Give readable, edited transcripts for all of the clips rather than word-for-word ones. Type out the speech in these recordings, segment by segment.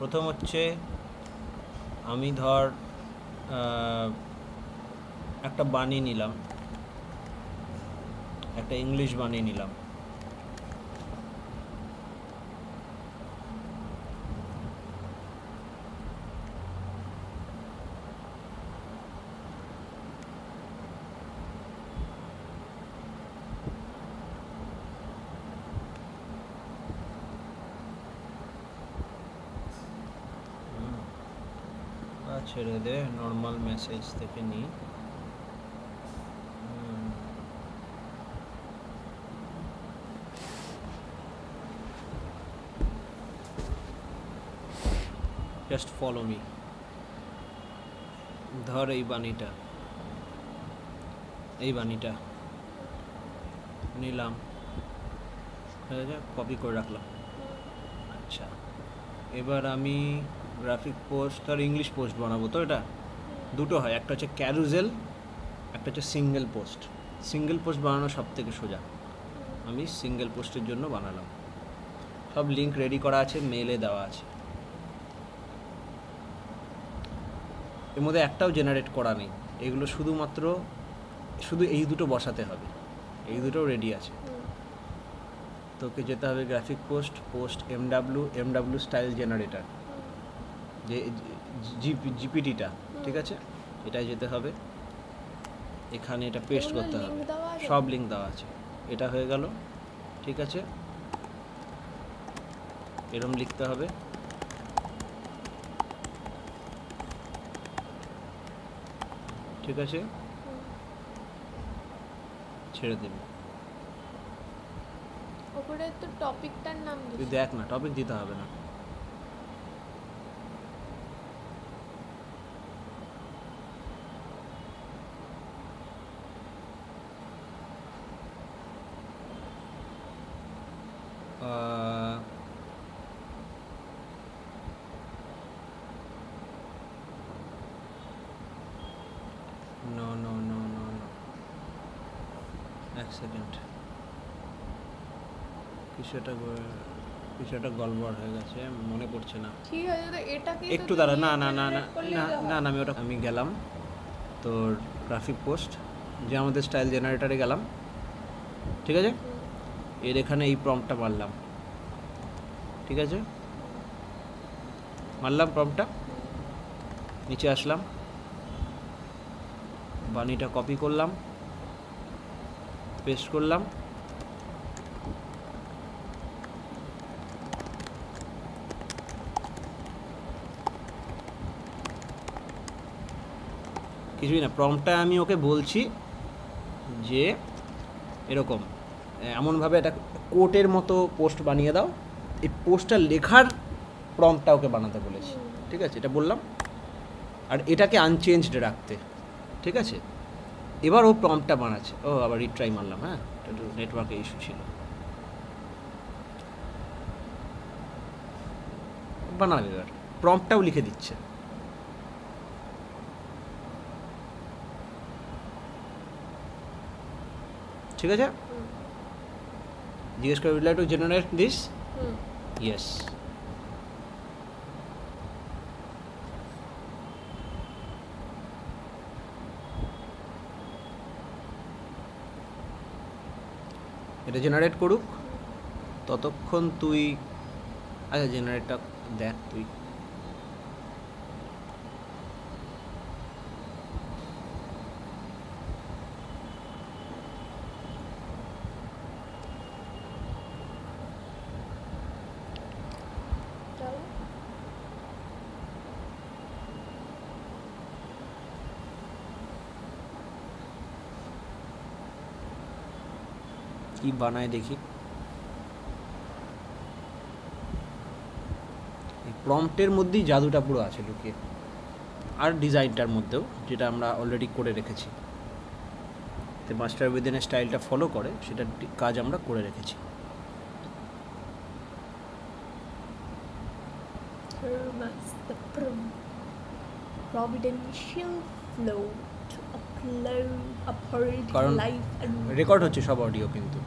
প্রথম হচ্ছে আমি ধর একটা বানিয়ে নিলাম, একটা ইংলিশ বানিয়ে নিলাম। ছেড়ে দে, নর্মাল মেসেজ থেকে নিই। Just follow me. ধর এই বাণীটা নিলাম, কপি করে রাখলাম। আচ্ছা, এবার আমি গ্রাফিক পোস্ট আর ইংলিশ পোস্ট বানাবো। তো এটা দুটো হয়, একটা হচ্ছে ক্যারুজেল, একটা হচ্ছে সিঙ্গেল পোস্ট। সিঙ্গেল পোস্ট বানানো সব থেকে সোজা, আমি সিঙ্গেল পোস্টের জন্য বানালাম। সব লিঙ্ক রেডি করা আছে, মেলে দেওয়া আছে। এর মধ্যে একটাও জেনারেট করা নেই, এগুলো শুধু এই দুটো বসাতে হবে, এই দুটো রেডি আছে। তোকে যেতে হবে graphic post MW style generator, যে জিপিটিটা, ঠিক আছে, এটাই যেতে হবে। এখানে এটা পেস্ট করতে হবে, সব লিঙ্ক দেওয়া আছে। এটা হয়ে গেল, ঠিক আছে। এরম লিখতে হবে, ঠিক আছে, ছেড়ে দেবে। ওপরে তো টপিকটার নাম তুই দেখ না, টপিক দিতে হবে না। নো, এক সেকেন্ড, কিছু একটা গড়বড় হয়ে গেছে, মনে পড়ছে না। ঠিক আছে, তো এটাকে একটু দাঁড়া। না, আমি গেলাম তোর গ্রাফিক পোস্ট, যে আমাদের স্টাইল জেনারেটরে গেলাম, ঠিক আছে। এর এখানে এই প্রম্পটটা মারলাম, ঠিক আছে, মারলাম প্রম্পটটা, নিচে আসলাম, বাণীটা কপি করলাম, পেস্ট করলাম, কিছুই না। প্রম্পটটা আমি ওকে বলছি যে এরকম এমনভাবে একটা কোটের মতো পোস্ট বানিয়ে দাও, এই পোস্টটা লেখার প্রম্পটটা ওকে বানাতে বলেছি, ঠিক আছে, এটা বললাম। আর এটাকে আনচেঞ্জড রাখতে, ঠিক আছে। এবার ও প্রম্পটটা বানাচ্ছে। ও আবার রিট্রাই মারলাম, হ্যাঁ, একটু নেটওয়ার্কের ইস্যু ছিল। বানাবে, এবার প্রম্পটটাও লিখে দিচ্ছে, ঠিক আছে। জিজ্ঞেস করে, will like to generate this? Yes. এটা জেনারেট করুক, ততক্ষণ তুই, আচ্ছা জেনারেটটা দেখ তুই। কি বানায় দেখি। এই প্রম্পটের মধ্যেই জাদুটা পুরো আছে লুকিয়ে, আর ডিজাইনটার মধ্যেও, যেটা আমরা অলরেডি করে রেখেছি। তো মাস্টার উইদিনের স্টাইলটা ফলো করে সেটার কাজ আমরা করে রেখেছি। কারণ রেকর্ড হচ্ছে সব অডিও, কিন্তু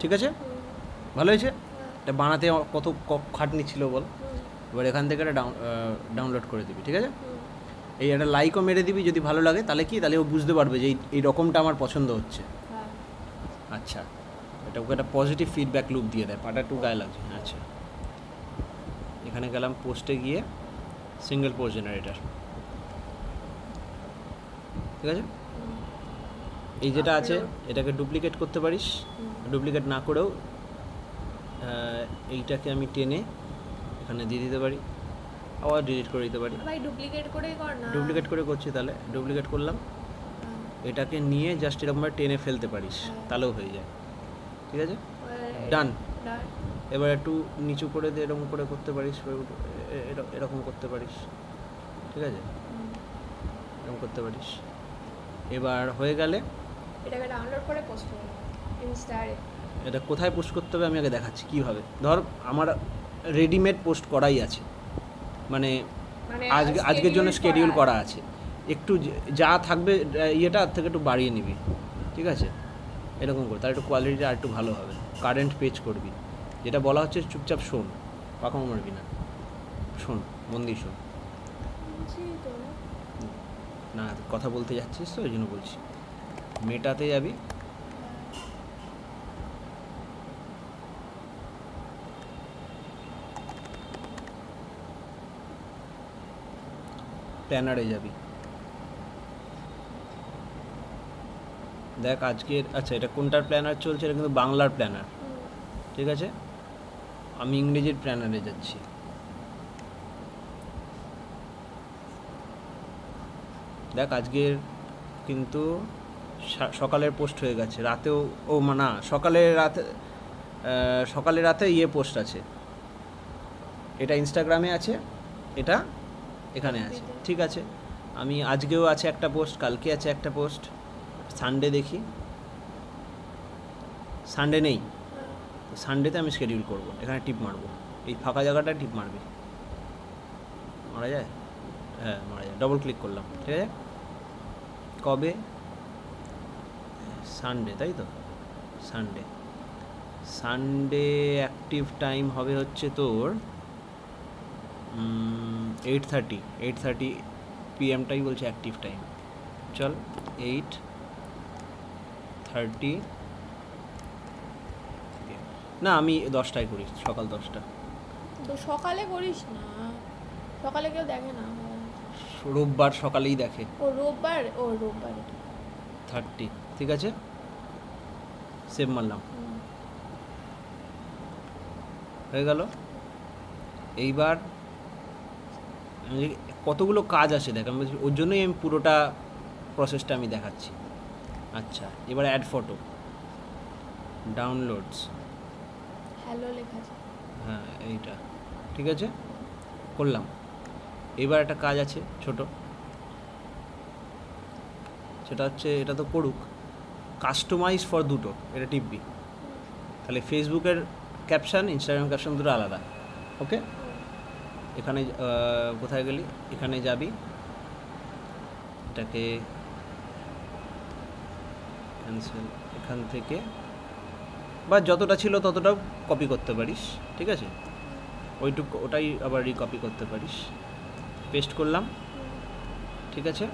ঠিক আছে, ভালো হয়েছে। এটা বানাতে আমার কত খাটনি ছিল বল। এবার এখান থেকে এটা ডাউনলোড করে দিবি, ঠিক আছে। এই একটা লাইকও মেরে দিবি যদি ভালো লাগে, তাহলে কি, তাহলে ও বুঝতে পারবে যে এই রকমটা আমার পছন্দ হচ্ছে। হ্যাঁ আচ্ছা, এটা ওকে একটা পজিটিভ ফিডব্যাক লুপ দিয়ে দেয়, পাটা একটু গায়ে লাগছে। আচ্ছা, এখানে গেলাম পোস্টে গিয়ে সিঙ্গেল পোস্ট জেনারেটর, ঠিক আছে। এই যেটা আছে এটাকে ডুপ্লিকেট করতে পারিস, ডুপ্লিকেট না করেও এইটাকে আমি টেনে এখানে দিয়ে দিতে পারি, আবার ডিলিট করে দিতে পারি। ভাই ডুপ্লিকেট করেই কর না। ডুপ্লিকেট করে করছি, তাহলে ডুপ্লিকেট করলাম, এটাকে নিয়ে জাস্ট এরকমভাবে টেনে ফেলতে পারিস, তাহলেও হয়ে যায়, ঠিক আছে। ডান। এবার একটু নিচু করে দিয়ে এরকম করে করতে পারিস, এরকম করতে পারিস, ঠিক আছে, এরকম করতে পারিস। এবার হয়ে গেলে এটাকে ডাউনলোড করে পোস্ট করব ইনস্টারে। এটা কোথায় পোস্ট করতে হবে আমি আগে দেখাচ্ছি কীভাবে। ধর আমার রেডিমেড পোস্ট করাই আছে, মানে আজকের জন্য স্কেডিউল করা আছে, একটু যা থাকবে ইয়েটা আর থেকে একটু বাড়িয়ে নিবি, ঠিক আছে, এরকম করে, তার একটু কোয়ালিটিটা আর একটু ভালো হবে। কারেন্ট পেজ করবি, যেটা বলা হচ্ছে চুপচাপ শোন, পাকামো মারবি না, শোন, মন দিয়ে শোন। না কথা বলতে যাচ্ছিস তো ওই জন্য বলছি। মেটাতে যাবি, প্ল্যানারে যাবি, দেখ আজকের, আচ্ছা এটা কোনটার প্ল্যানার চলছে, এটা কিন্তু বাংলার প্ল্যানার, ঠিক আছে। আমি ইংরেজির প্ল্যানারে যাচ্ছি, দেখ আজকের কিন্তু সকালের পোস্ট হয়ে গেছে, রাতেও না সকালে রাতে ইয়ে পোস্ট আছে, এটা ইনস্টাগ্রামে আছে, এটা এখানে আছে, ঠিক আছে। আমি আজকেও আছে একটা পোস্ট, কালকে আছে একটা পোস্ট, সানডে দেখি, সানডে নেই, সানডেতে আমি শিডিউল করব, এখানে টিপ মারবো, এই ফাঁকা জায়গাটা টিপ মারবি, মারা যায়, হ্যাঁ মারা যায়, ডবল ক্লিক করলাম, ঠিক আছে। কবে, সানডে, তাই তো, সানডে অ্যাক্টিভ টাইম হবে হচ্ছে তোর 8:30 PM বলছে অ্যাক্টিভ টাইম, চল 8:30, না আমি 10টায় করি, সকাল 10টা। তো সকালে করিস না, সকালে কেউ দেখে না। রোববার সকালেই দেখে। রোববার 30, ঠিক আছে, সেভ মারলাম, হয়ে গেল। এইবার কতগুলো কাজ আছে দেখ, আমি ওর জন্যই আমি পুরোটা প্রসেসটা আমি দেখাচ্ছি। আচ্ছা, এবার অ্যাড ফটো, ডাউনলোডস, হ্যালো লেখা আছে, হ্যাঁ এইটা, ঠিক আছে, করলাম। এবার একটা কাজ আছে ছোট, সেটা হচ্ছে, এটা তো করুক, কাস্টমাইজ ফর দুটো, এটা টিপবি, তাহলে ফেসবুকের ক্যাপশন, ইনস্টাগ্রাম ক্যাপশন দুটো আলাদা, ওকে। এখানে কোথায় গেলি, এখানে যাবি, এটাকে ক্যান্সেল, এখান থেকে বা যতটা ছিল ততটাও কপি করতে পারিস, ঠিক আছে, ওটাই আবার রিকপি করতে পারিস, পেস্ট করলাম, ঠিক আছে।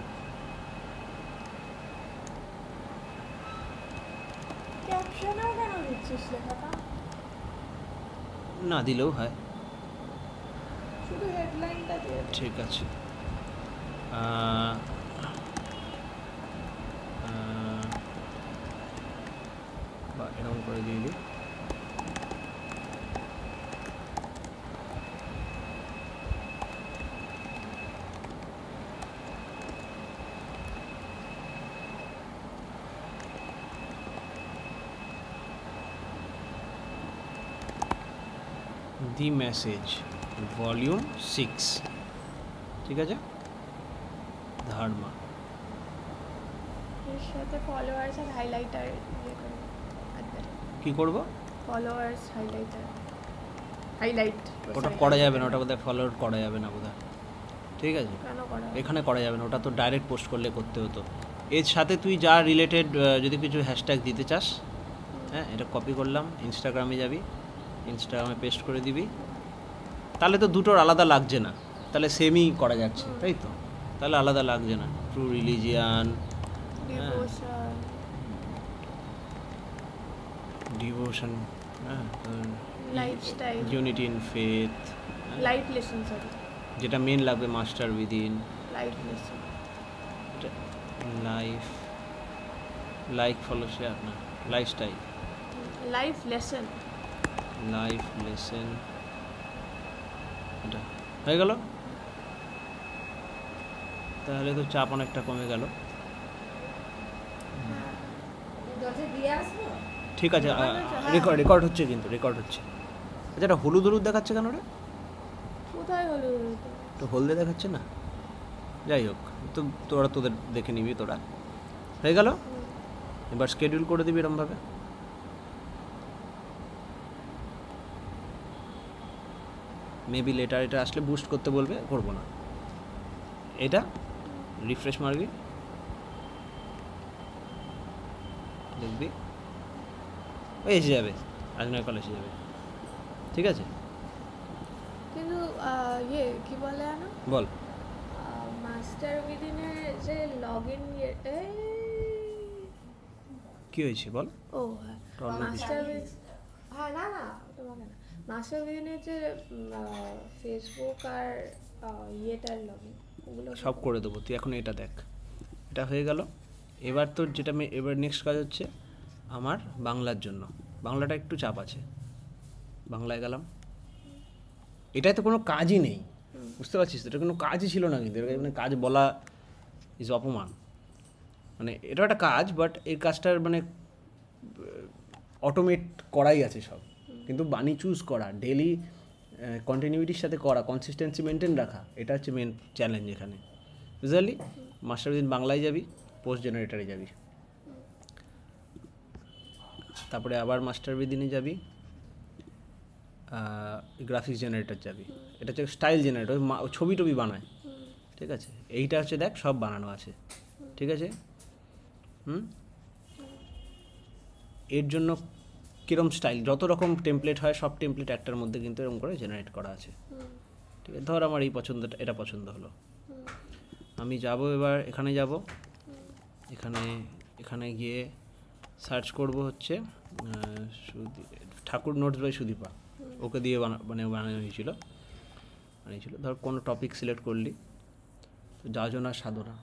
না দিলেও হয়, শুধু হেডলাইনটা দিয়ে, ঠিক আছে। বা এরকম করে দিয়ে দিই, দি মেসেজ ভলিউম 6, ঠিক আছে, ধর্মা, এর সাথে ফলোয়ার্স আর হাইলাইটার কি করব, ফলোয়ার্স হাইলাইট, ওটা করা যাবে না, ওটা বোধহয় ফলো করা যাবে না বোধহয়, ঠিক আছে, কেন করা, এখানে করা যাবে না, ওটা তো ডাইরেক্ট পোস্ট করলে করতে হতো। এর সাথে তুই যা রিলেটেড যদি কিছু হ্যাশট্যাগ দিতে চাস হ্যাঁ, এটা কপি করলাম, ইনস্টাগ্রামে যাবি, ইনস্টাগ্রামে পেস্ট করে দিবি। তাহলে তো দুটোর আলাদা লাগছে না, তাহলে সেমই করা যাচ্ছে, তাই তো? তাহলে আলাদা লাগছে না। ট্রু রিলিজিয়ান, ডিভোশন, ডিভোশন, হ্যাঁ, lifestyle, unity in faith, life lesson, sorry যেটা মেন লাগবে master within, life lesson, life, like follow share না, lifestyle, life lesson. Life lesson, এটা হয়ে গেল। তাহলে তো চাপ অনেকটা কমে গেল। ঠিক আছে, রেকর্ড হচ্ছে, কিন্তু রেকর্ড হচ্ছে। আচ্ছা, এটা হলুদ হলুদ দেখাচ্ছে কেন রে? কোথায় হলো? তো হলদে দেখাচ্ছে না, যাই হোক, তো তোরা তোদের দেখে নিবি। তোরা হয়ে গেল, এবার স্কেডিউল করে দিবি এরমভাবে। মেবি লেটার এটা আসলে বুস্ট করতে বলবে, করবো না। এটা রিফ্রেশ মারবি, দেখবি ওই এসে যাবে, আজমের কল এসে যাবে। ঠিক আছে, কিন্তু ইয়ে কি বলে না, বল। মাস্টার উইদিনের যে লগ ইন, কি হয়েছে বল। ও হ্যাঁ, Download মাস্টার হ্যাঁ, না না তোমাকে না, মাস্টার উইদিনের যে ফেসবুক আর ইয়েটার লগ ইন, ওগুলো সব করে দেবো, তুই এখন এটা দেখ। এটা হয়ে গেল। এবার তোর যেটা এবার নেক্সট কাজ হচ্ছে আমার বাংলার জন্য। বাংলাটা একটু চাপ আছে, বাংলায় গেলাম। এটাই তো কোনো কাজই নেই, বুঝতে পারছিস? এটা কোনো কাজই ছিল না, কিন্তু মানে কাজ বলা ইজ অপমান। মানে এটা একটা কাজ, বাট এই কাজটার মানে অটোমেট করাই আছে সব, কিন্তু বাণী চুজ করা, ডেলি কন্টিনিউটির সাথে করা, কনসিস্টেন্সি মেনটেন রাখা, এটা হচ্ছে মেন চ্যালেঞ্জ এখানে, বুঝলি? মাস্টার উইদিন বাংলায় যাবি, পোস্ট জেনারেটারে যাবি, তারপরে আবার মাস্টার উইদিনে যাবি, গ্রাফিক্স জেনারেটর যাবি। এটা হচ্ছে স্টাইল জেনারেটর, ছবি টবি বানায়, ঠিক আছে? এইটা হচ্ছে দেখ সব বানানো আছে, ঠিক আছে? এর জন্য কীরকম স্টাইল, যত রকম টেমপ্লেট হয় সব টেমপ্লেট একটার মধ্যে কিন্তু এরকম করে জেনারেট করা আছে, ঠিক আছে? ধর আমার এই পছন্দটা, এটা পছন্দ হলো, আমি যাব এবার এখানে যাব, এখানে গিয়ে সার্চ করব হচ্ছে ঠাকুর নোটস বাই সুদীপা, ওকে দিয়ে বানানো হয়েছিল। ধর কোনো টপিক সিলেক্ট করলি, তো যাজনা সাধনা,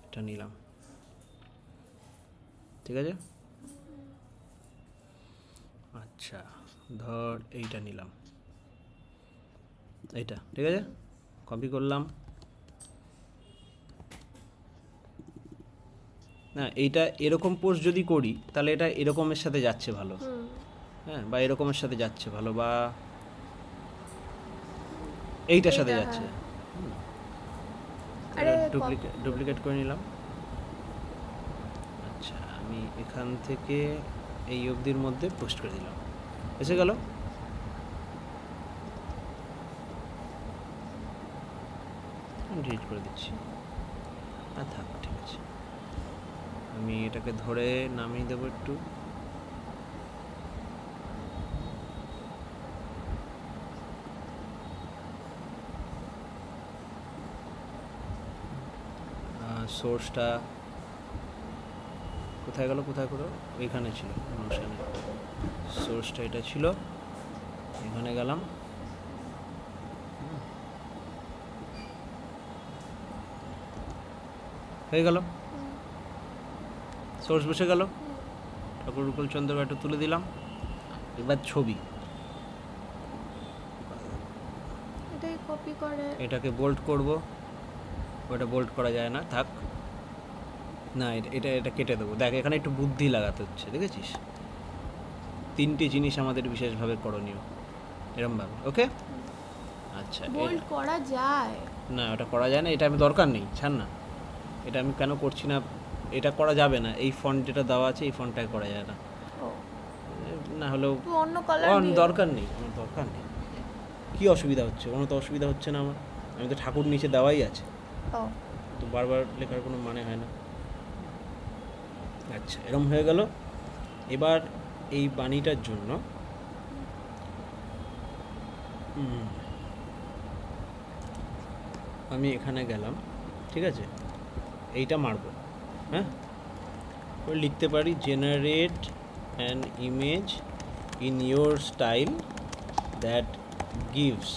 এটা নিলাম, ঠিক আছে? আচ্ছা, ধর এইটা নিলাম, এইটা, ঠিক আছে? কপি করলাম না, এইটা এরকম পোস্ট যদি করি তাহলে এটা এরকমের সাথে যাচ্ছে ভালো, হ্যাঁ, বা এরকমের সাথে যাচ্ছে ভালো, বা এইটার সাথে যাচ্ছে। ডুপ্লিকেট করে নিলাম। আচ্ছা, আমি এখান থেকে এই অবধির মধ্যে পোস্ট করে দিলাম, এসে গেল। ডিলিট করে দিচ্ছি, থাক, ঠিক আছে। আমি এটাকে ধরে নামিয়ে দেবো একটু, সোর্সটা কোথায় গেল, কোথায় করো, ওইখানে ছিল, অনুষ্ঠানে সোর্সটা এটা ছিল, এখানে গেলাম, হয়ে গেল, সোর্স বসে গেল। ঠাকুর রূপল চন্দ্র একটা তুলে দিলাম। এবার ছবি, এটাই কপি করে, এটাকে বোল্ড করব, ওটা বোল্ড করা যায় না, থাক না, এটা এটা কেটে দেবো। দেখ, এখানে একটু বুদ্ধি লাগাতে হচ্ছে, দেখেছিস? তিনটি জিনিস আমাদের বিশেষভাবে করণীয়, এরমভাবে, ওকে? আচ্ছা, বোল্ড করা যায় না, ওটা করা যায় না, এটা আমি দরকার নেই, ছাড় না। এটা আমি কেন করছি না, এটা করা যাবে না, এই ফন্ট যেটা দেওয়া আছে এই ফন্টটাই করা যায় না, না হলেও অন্য কালার দরকার নেই, আমার দরকার নেই। কী অসুবিধা হচ্ছে? কোনো তো অসুবিধা হচ্ছে না আমার, আমি তো ঠাকুর নিচে দেওয়াই আছে, তো বারবার লেখার কোনো মানে হয় না। আচ্ছা, এরম হয়ে গেল। এবার এই বাণীটার জন্য আমি এখানে গেলাম, ঠিক আছে, এইটা মারবো, হ্যাঁ, লিখতে পারি generate an image in your style that gives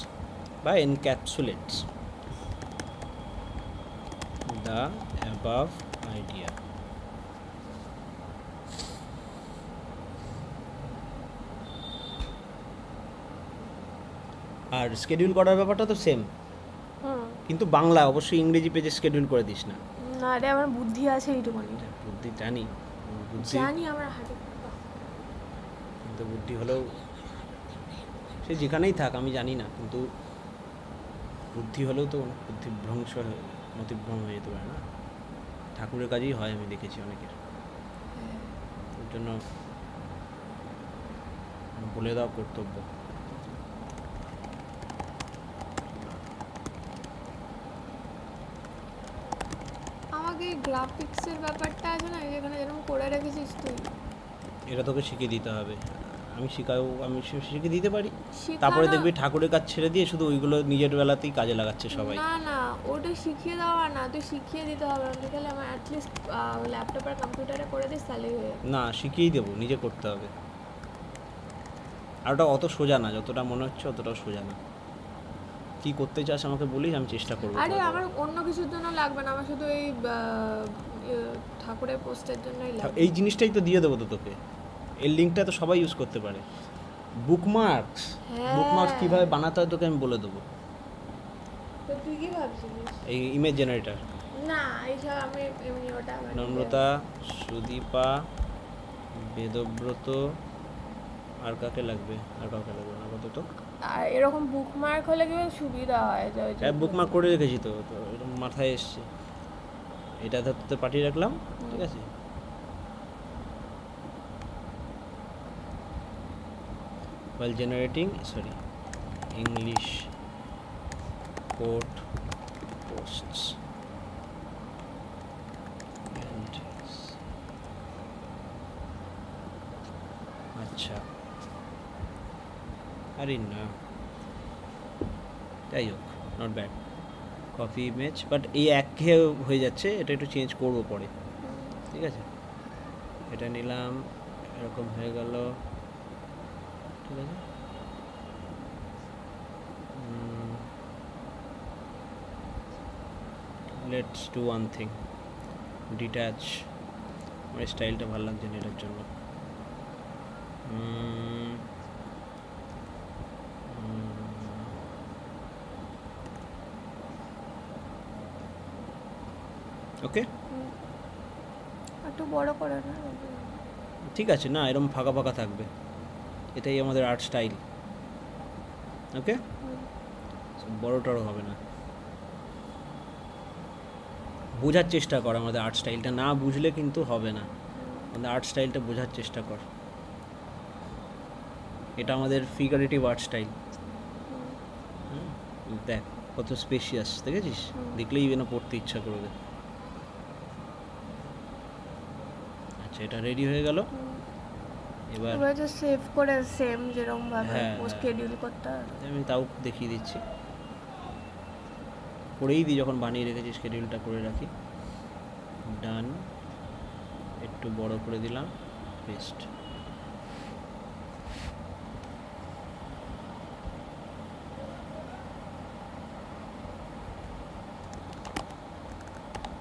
বা এনক্যাপসুলেটস দ্য অ্যাবাভ আইডিয়া। আর স্কেডিউল করার ব্যাপারটা তো সেম, কিন্তু বাংলা, অবশ্যই ইংরেজি পেজে স্কেডিউল করে দিস না। না রে, আমার বুদ্ধি আছে এইটুকুনি। বুদ্ধি জানি, বুদ্ধি জানি আমার হাতে, কিন্তু বুদ্ধি হলেও সে যেখানেই থাক আমি জানি না, কিন্তু বুদ্ধি হলেও তো বুদ্ধিভ্রংশ মতিভ্রম হয়ে যেতে পারে না। ঠাকুরের কাজেই হয়, আমি দেখেছি অনেকের। ওর জন্য বলে দাও কর্তব্য। আমাকে গ্রাফিক্সের ব্যাপারটা আছে না, যেখানে যেরকম করে রেখেছিস তুই, এটা তোকে শিখিয়ে দিতে হবে। আমি শিখিয়ে দিতে পারি, শেখানো- তারপরে দেখবি ঠাকুরের কাজ ছেড়ে দিয়ে শুধু ওইগুলো নিজের বেলাতেই কাজে লাগাচ্ছে সবাই। না না, ওটা শিখিয়ে দেওয়া না, তুই শিখিয়ে দিতে হবে আমাকে, তাহলে আমার অ্যাটলিস্ট ল্যাপটপ আর কম্পিউটারে করে দিস, তাহলেই হয়ে যাবে। না, শিখিয়েই দেবো, নিজে করতে হবে। আর ওটা অত সোজা না, যতটা মনে হচ্ছে অতটাও সোজা না। কি করতে চাস আমাকে বলিস, আমি চেষ্টা করবো। আরে আমার অন্য কিছুর জন্য লাগবে না, আমার শুধু এই ঠাকুরের পোস্টের জন্যই লাগবে। এই জিনিসটাই তো দিয়ে দেবো তো তোকে, এর লিঙ্কটা তো সবাই ইউজ করতে পারে। বুকমার্কস, হ্যাঁ। বুকমার্কস কীভাবে বানাতে হয় তোকে আমি বলে দেবো। তো তুই কি ভাবছিলিস? এই ইমেজ জেনারেটর। না, এইসব আমি এমনি ওটা আমার নম্রতা, সুদীপা, বেদব্রত, আর কাকে লাগবে? আর কাউকে লাগবে না আপাতত। আর এরকম বুকমার্ক হলে কি সুবিধা হয়, যে ওই যে হ্যাঁ, বুকমার্ক করে রেখেছি তো, তো এরকম মাথায় এসছে। এটা ধরতে পাঠিয়ে রাখলাম, ঠিক আছে। while generating English court posts and আচ্ছা, আরে না, যাই হোক, not bad. Copy image, but এই একঘেয়ে হয়ে যাচ্ছে, এটা একটু চেঞ্জ করবো পরে, ঠিক আছে। এটা নিলাম, এরকম হয়ে গেল, ঠিক আছে। Let's do one thing, detach. আমার স্টাইলটা ভালো লাগছে না এটার জন্য। ওকে, একটু বড় করে না, ঠিক আছে। না, এরকম ফাঁকা ফাঁকা থাকবে, এটাই আমাদের আর্ট স্টাইল। ওকে, বড় টড়ো হবে না। বোঝার চেষ্টা কর আমাদের আর্ট স্টাইলটা, না বুঝলে কিন্তু হবে না। আমাদের আর্ট স্টাইলটা বোঝার চেষ্টা কর। এটা আমাদের ফিগারেটিভ আর্ট স্টাইল। দেখ কত স্পেশিয়াস, দেখেছিস? দেখলেই যেন পড়তে ইচ্ছা করবে। আচ্ছা, এটা রেডি হয়ে গেল। এবার যে সেভ করে সেম যেরকম ভাবে হ্যাঁ, স্কেডিউল করতে হবে। আমি তাও দেখিয়ে দিচ্ছি, করেই দিই যখন বানিয়ে রেখেছি, স্কেডিউলটা করে রাখি। ডান, একটু বড় করে দিলাম, পেস্ট।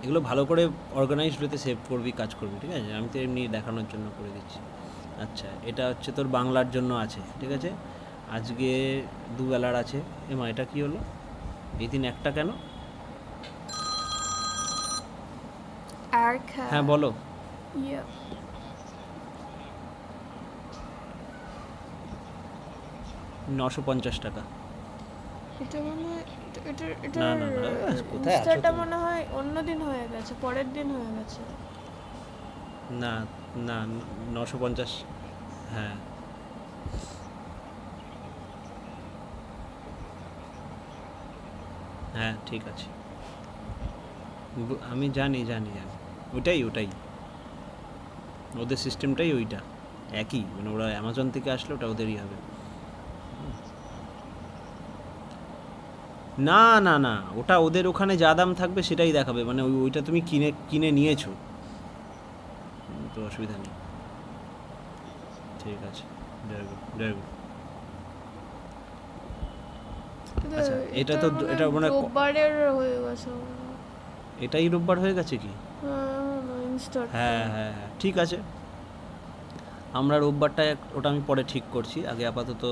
এগুলো ভালো করে অর্গানাইজড ওয়েতে সেভ করবি, কাজ করবি, ঠিক আছে। আমি তো এমনি দেখানোর জন্য করে দিচ্ছি। আচ্ছা, এটা হচ্ছে তোর বাংলার জন্য আছে, ঠিক আছে। আজকে দুবেলার আছে। এমা, এটা কি হলো? এই দিন একটা কেন? হ্যাঁ বলো। 950 টাকা। এটা মানে না না না, কোথায় আছো এটা তুমি? মনে হয় অন্যদিন হয়ে গেছে, পরের দিন হয়ে গেছে। না না, 950। হ্যাঁ, হ্যাঁ, ঠিক আছে, আমি জানি জানি জানি, ওটাই ওটাই ওদের সিস্টেমটাই ওইটা। একই, মানে ওরা অ্যামাজন থেকে আসলে ওটা ওদেরই হবে। না না না, ওটা ওদের ওখানে যা দাম থাকবে সেটাই দেখাবে, মানে ওইটা তুমি কিনে কিনে নিয়েছো, তো অসুবিধা নেই। ঠিক আছে, ভেরি গুড ভেরি গুড। আচ্ছা, এটা তো এটা মানে রোববারের হয়ে গেছে। এটাই রোববার হয়ে গেছে কি? ইনস্টার্ট। হ্যাঁ হ্যাঁ হ্যাঁ, ঠিক আছে, আমরা রোববারটা ওটা আমি পরে ঠিক করছি, আগে আপাতত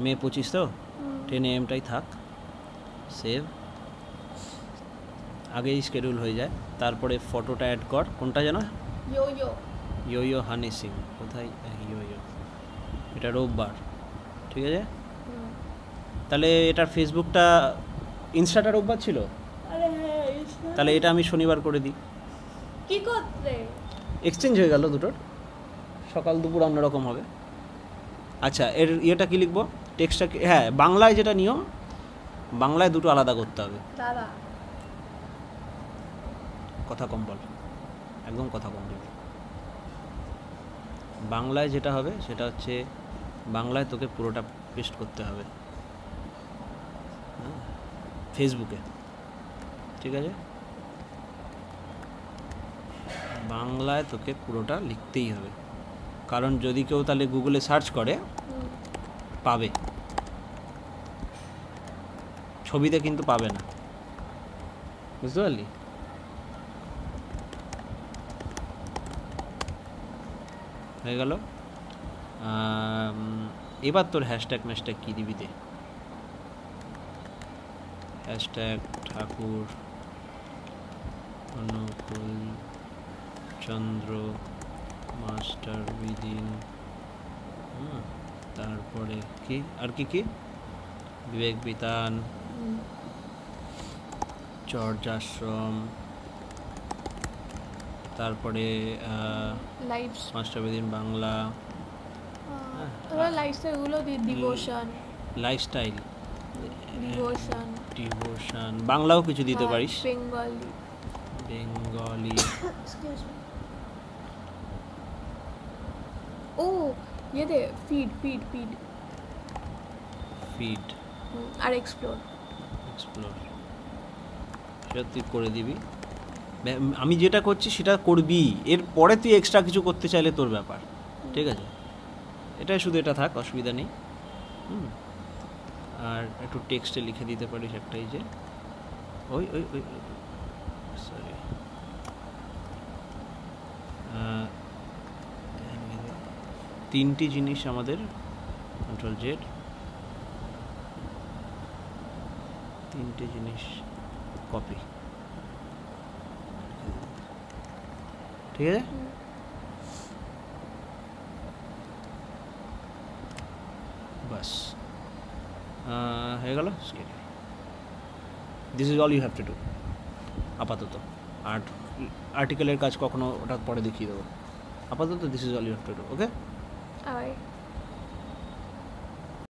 মে 25 তো 10 AM থাক, সেভ, আগেই শিডিউল হয়ে যায়। তারপরে ফটোটা অ্যাড কর, কোনটা যেন? ইয়ো ইয়ো। ইয়ো ইয়ো হানি সিং, কোথায়? ইয়ো ইয়ো, এটা রোববার, ঠিক আছে। তাহলে এটার ফেসবুকটা, ইনস্টাটা রোববার ছিল, আরে হ্যাঁ, তাহলে এটা আমি শনিবার করে দিই। কি করতে? এক্সচেঞ্জ হয়ে গেল দুটোর, সকাল দুপুর অন্যরকম হবে। আচ্ছা, এর ইয়েটা কি লিখবো, টেক্সটটা? হ্যাঁ, বাংলায় যেটা নিয়ম, বাংলায় দুটো আলাদা করতে হবে। দাদা কথা কম বল, একদম কথা কম বল। বাংলায় যেটা হবে সেটা হচ্ছে, বাংলায় তোকে পুরোটা পেস্ট করতে হবে ফেসবুকে, ঠিক আছে। বাংলায় তোকে পুরোটা লিখতেই হবে, কারণ যদি কেউ তাহলে গুগলে সার্চ করে পাবে, ছবিতে কিন্তু পাবে না, বুঝতে পারলি? হয়ে গেল। এবার তোর হ্যাশট্যাগ ম্যাশট্যাগ কী দিবি দে, হ্যাশট্যাগ ঠাকুর অনুকূল চন্দ্র মাস্টার উইদিন, তারপরে কি আর কি কি, বিবেক বিতান, চর্যাশ্রম, তারপরে লাইভস, মাস্টার উইদিন বাংলা, তোরা লাইফস্টাইল গুলো ডিভোশন, লাইফস্টাইল, ডিভোশন, ডিভোশন, বাংলাও কিছু দিতে পারিস, বেঙ্গলি, বেঙ্গলি। Excuse me. ও ইয়ে দে, ফিড ফিড ফিড ফিড, আর এক্সপ্লোর। এক্সপ্লোর, সেটা তুই করে দিবি। আমি যেটা করছি সেটা করবি, এর পরে তুই এক্সট্রা কিছু করতে চাইলে তোর ব্যাপার, ঠিক আছে। এটাই শুধু, এটা থাক, অসুবিধা নেই। আর একটু টেক্সটে লিখে দিতে পারিস একটাই, যে ওই ওই ওই সরি, তিনটি জিনিস আমাদের, Ctrl+Z, তিনটে জিনিস কপি, ঠিক আছে। বাস হয়ে গেল। This is all you have to do আপাতত। আর আর্টিকেলের কাজ কখনো ওটা পরে দেখিয়ে দেবো, আপাতত this is all you have to do, okay.